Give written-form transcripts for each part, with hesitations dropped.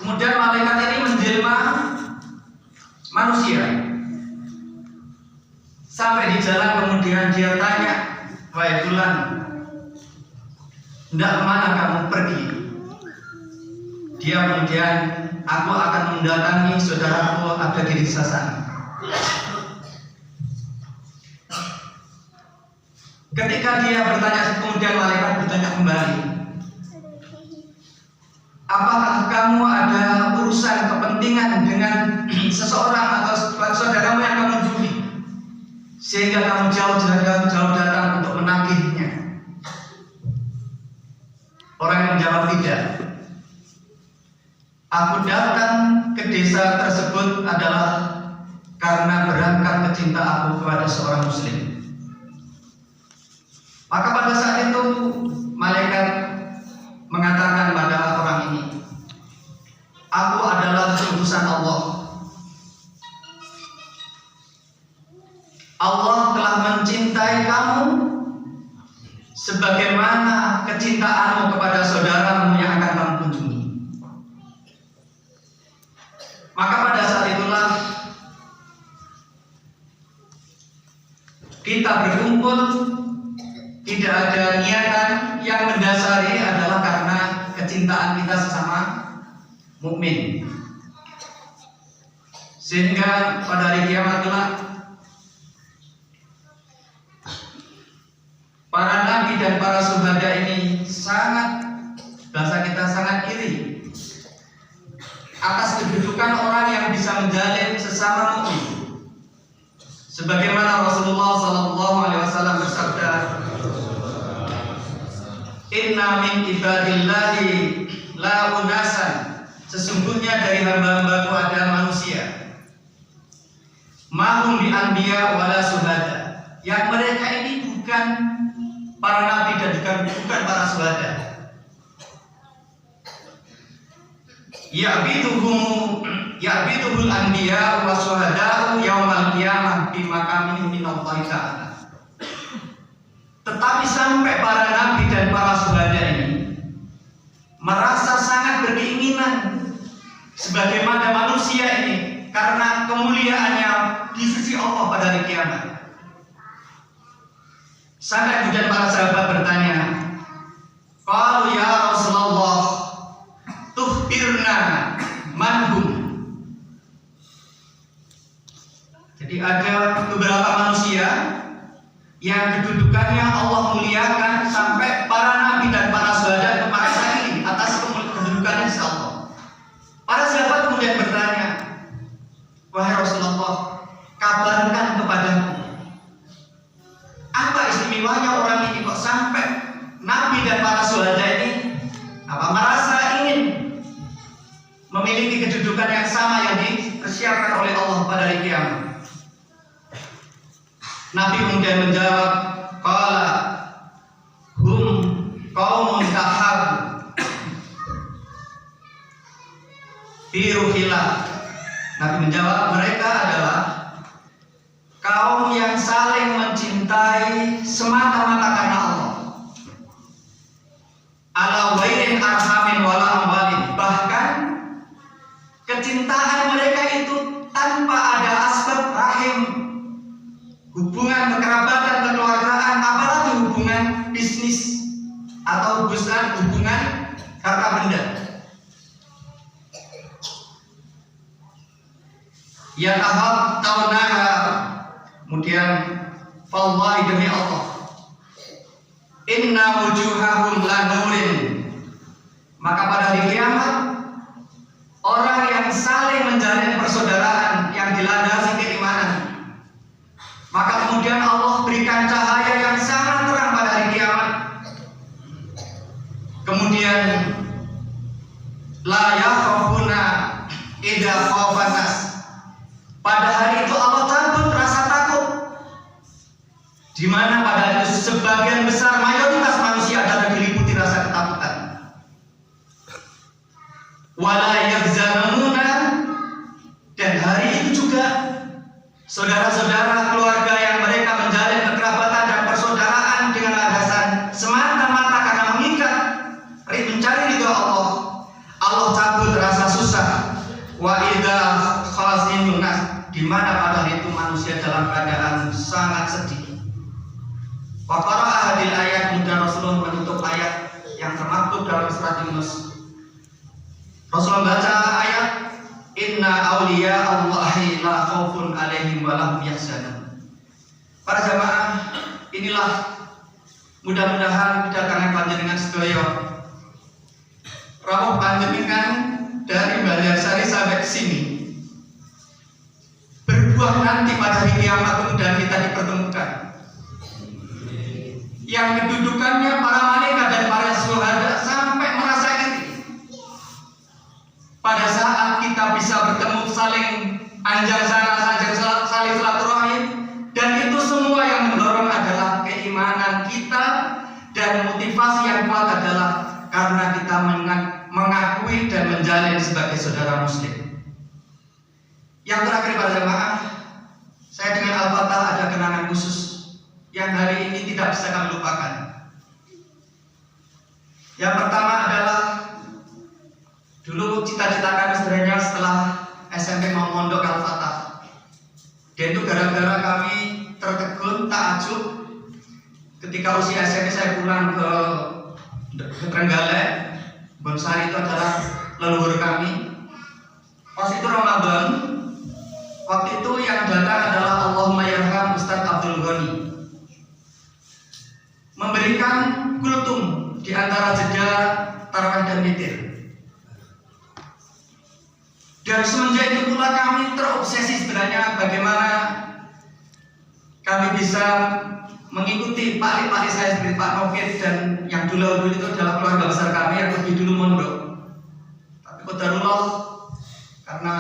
Kemudian malaikat ini menjelma manusia. Sampai di jalan kemudian dia tanya, "Wahai fulan, hendak kemana kamu pergi?" Dia kemudian, "Aku akan mendatangi saudaraku ada di desa sana." Ketika dia bertanya, kemudian malaikat bertanya kembali, "Apakah kamu ada urusan kepentingan dengan seseorang atau saudaramu yang kamu jumpai, sehingga kamu jauh datang untuk menagihnya?" Orang yang menjawab, "Tidak. Aku datang ke desa tersebut adalah karena berangkat cinta aku kepada seorang muslim." Maka pada saat itu malaikat mengatakan pada orang ini, "Aku adalah utusan Allah. Allah telah mencintai kamu sebagaimana kecintaanmu kepada saudaramu yang akan kamu kunjungi." Maka pada saat itulah kita berkumpul, tidak ada niatan yang mendasari adalah karena kecintaan kita sesama mukmin. Sehingga pada hari kiamat kelak para nabi dan para syuhada ini bahasa kita sangat iri atas kedudukan orang yang bisa menjalin sesama mukmin. Sebagaimana Rasulullah SAW bersabda, "Inna min ibadillahi la unasan." Sesungguhnya dari hamba-hambaku ada manusia, mahum bi anbiya wala syuhada, yang mereka ini bukan para nabi dan bukan para syuhada. Ya'biduhul anbiya wa syuhada'u yaumal qiyamah bi maqamihim minallahi ta'ala. Tetapi sampai para nabi dan para syuhada ini merasa sangat berkeinginan sebagaimana manusia ini karena kemuliaannya di sisi Allah pada hari kiamat. Sampai kemudian para sahabat bertanya, "Qalu ya Rasulullah, tuhbirna manhum." Jadi ada beberapa manusia yang kedudukannya Allah muliakan sampai para nabi dan para syuhada merasa iri atas kedudukannya di Allah. Para sahabat kemudian bertanya, "Wahai Rasulullah, kabarkan kepadaku, apa istimewanya orang ini kok sampai nabi dan para syuhada ini merasa ingin memiliki kedudukan yang sama yang dipersiapkan oleh Allah pada hari kiamat?" Nabi kemudian menjawab, "Qala hum qaumun tahab fi ruhillah." Nabi menjawab, mereka adalah kaum yang saling mencintai semata-mata karena Allah. Ala wairin arhamin wala amwalin. Bahkan kecintaan mereka itu tanpa ada aspek rahim, hubungan kekerabatan, kekeluargaan, apalagi hubungan bisnis atau hubungan harta benda. Ya tahap taunaha, kemudian wallahi demi Allah, inna wujuhahum la nurin. Maka pada hari kiamat orang yang saling menjalin persaudaraan yang dilandasi keimanan, maka kemudian Allah berikan cahaya yang sangat terang pada hari kiamat. Kemudian la yakhafuna idza khafan nas. Pada hari itu Allah takut, rasa takut, di mana pada hari itu sebagian besar mayoritas manusia adalah diliputi rasa ketakutan. Wala yahzanuna, dan hari itu juga saudara-saudara keluarga yang mereka menjalin kekerabatan dan persaudaraan dengan landasan semata-mata karena mengikat mencari ridho Allah, Allah cabut rasa susah Wa idza khazinun nas, di mana pada hari itu manusia dalam keadaan sangat sedih. Wa qara'a hadil ayat, kemudian Rasulullah menutup ayat yang termaktub dalam surat Yunus. Rasulullah baca ayat inna awliya Allahi la khaufun alaihim wa lahum yahzanun. Para jamaah, inilah mudah-mudahan kedatangan panjenengan sedaya rawuh panjenengan dari Banjarsari sampai ke sini berbuah nanti pada hari kiamat kemudian kita dipertemukan, yang kedudukannya para malaikat dan para syuhada sampai merasa iri pada saat kita bisa bertemu, saling anjang sana, saling silaturahim, dan itu semua yang mendorong adalah keimanan kita, dan motivasi yang kuat adalah karena kita mengakui dan menjalin sebagai saudara muslim. Yang terakhir para jemaah, saya dengan Al-Fatah ada kenangan khusus yang hari ini tidak bisa kami lupakan. Yang pertama adalah dulu cita-cita kami sebenarnya setelah SMP mau mondok Al-Fatah, dan itu gara-gara kami tertegun takjub ketika usia SMP saya pulang ke Trenggalek. Bonsari itu adalah leluhur kami. Pas itu Ramadan, waktu itu yang datang adalah Allahumma yarham Ustadz Abdul Ghani, memberikan kultum di antara jeda tarawih dan witir. Dan semenjak itu pula kami terobsesi sebenarnya bagaimana kami bisa mengikuti pak-pak saya seperti Pak Novit dan yang dulu itu adalah keluarga besar kami yang lebih dulu mondok. Tapi qadarullah karena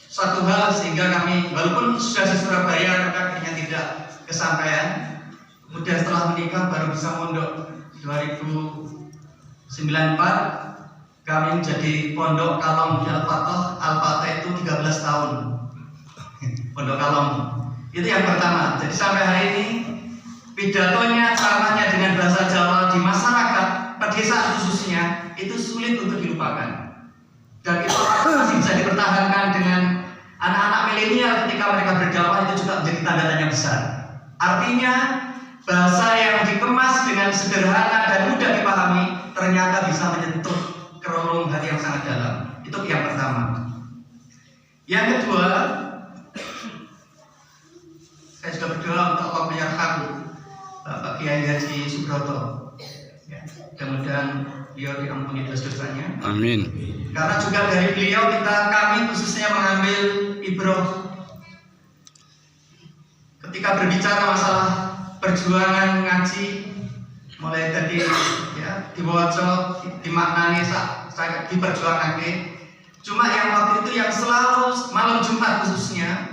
satu hal sehingga kami walaupun sudah di Surabaya akhirnya tidak kesampaian. Kemudian setelah menikah baru bisa mondok 2094 kami menjadi pondok Kalong di Al-Fatah. Al-Fatah itu 13 tahun pondok Kalong. Itu yang pertama. Jadi sampai hari ini pidatonya, caranya dengan bahasa Jawa di masyarakat pedesaan khususnya itu sulit untuk dilupakan, dan itu masih bisa dipertahankan dengan anak-anak milenial ketika mereka berdakwah. Itu juga menjadi tanda tanya besar. Artinya bahasa yang dikemas dengan sederhana dan mudah dipahami ternyata bisa menyentuh kerelung hati yang sangat dalam. Itu yang pertama. Yang kedua, saya juga berdoa untuk Allah menyerahkan Bapak Kiai Haji Subroto, ya, mudah-mudahan beliau diampuni dosa-dosanya. Amin. Karena juga dari beliau kami khususnya mengambil ibrah ketika berbicara masalah perjuangan ngaji, mulai dari ya diwaca, dimaknani, saya diperjuangkan. Cuma yang waktu itu yang selalu malam Jumat khususnya,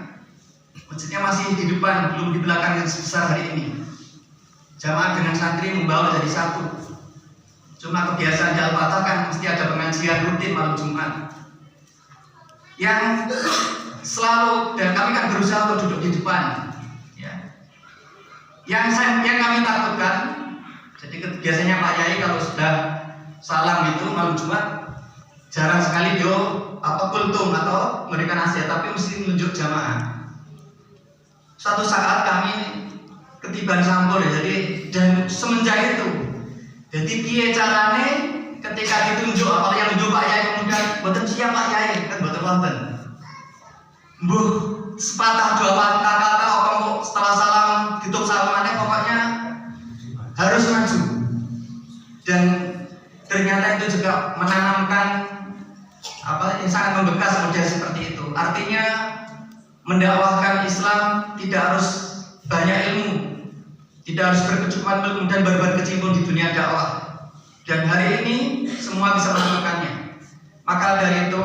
masjidnya masih di depan, belum di belakang yang sebesar hari ini. Jamaah dengan santri membawa jadi satu. Cuma kebiasaan di Al-Fatah kan mesti ada pengajian rutin malam Jumat. Yang selalu, dan kami kan berusaha untuk duduk di depan. Ya. Yang kami takutkan, jadi biasanya Pak Yai kalau sudah salam itu malam Jumat jarang sekali dia kultum atau memberikan nasihat, tapi mesti menunjuk jamaah. Suatu saat kami ketiban sampul ya, dan semenjak itu jadi piye carane ketika ditunjuk, apalagi yang tunjuk Pak Yai kemudian boten siap Pak Yai kan boten wonten mbuh sepatah dua kata apa setelah salam ditutup salamannya pokoknya harus maju, dan ternyata itu juga menanamkan yang sangat membekas model seperti itu. Artinya mendakwahkan Islam tidak harus banyak ilmu, tidak harus berkecimpung kemudian berkecimpung di dunia dakwah, dan hari ini semua bisa melakukannya. Maka dari itu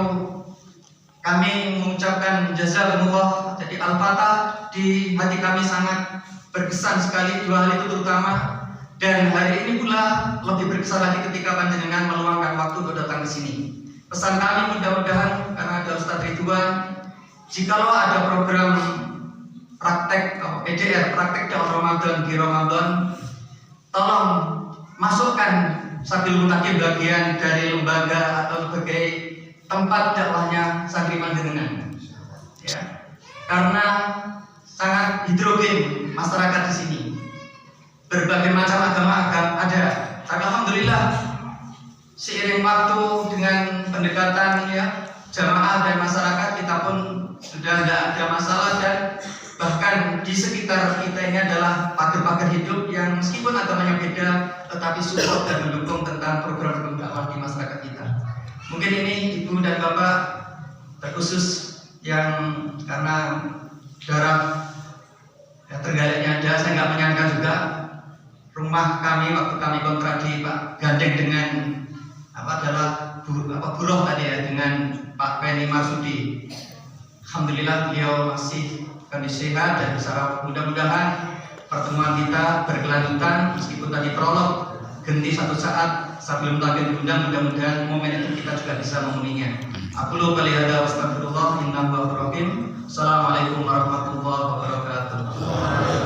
kami mengucapkan jazakumullah. Jadi Al-Fatah di hati kami sangat berkesan sekali, dua hal itu terutama, dan hari ini pula lebih berkesan lagi ketika panjenengan meluangkan waktu untuk datang ke sini. Pesan kami mudah-mudahan karena ada Ustadz Ridwan, jikalau ada program praktek PDR, praktek dakwah Ramadan di Ramadan, tolong masukkan sambil mutakin bagian dari lembaga atau sebagai tempat dakwahnya Santri Panjenengan, ya, karena sangat heterogen masyarakat di sini, berbagai macam agama ada. Tapi alhamdulillah seiring waktu dengan pendekatan ya jamaah dan masyarakat, kita pun sudah tidak ada masalah, dan bahkan di sekitar kita ini adalah pagar-pagar hidup yang meskipun agamanya beda tetapi support dan mendukung tentang program-program dakwah di masyarakat kita. Mungkin ini Ibu dan Bapak terkhusus yang karena darah ya, Trenggaleknya ada, saya nggak menyangka juga rumah kami waktu kami kontrak di Pak Gandeng dengan adalah buruh tadi ya, dengan Pak Penny Marsudi. Alhamdulillah beliau masih kondisi sehat dan bisa, mudah-mudahan pertemuan kita berkelanjutan meskipun tadi prolog ganti satu saat sebelum takbir diundang, mudah-mudahan momen itu kita juga bisa memenuhinya. Aku lupa lihat, wassalamualaikum warahmatullahi wabarakatuh.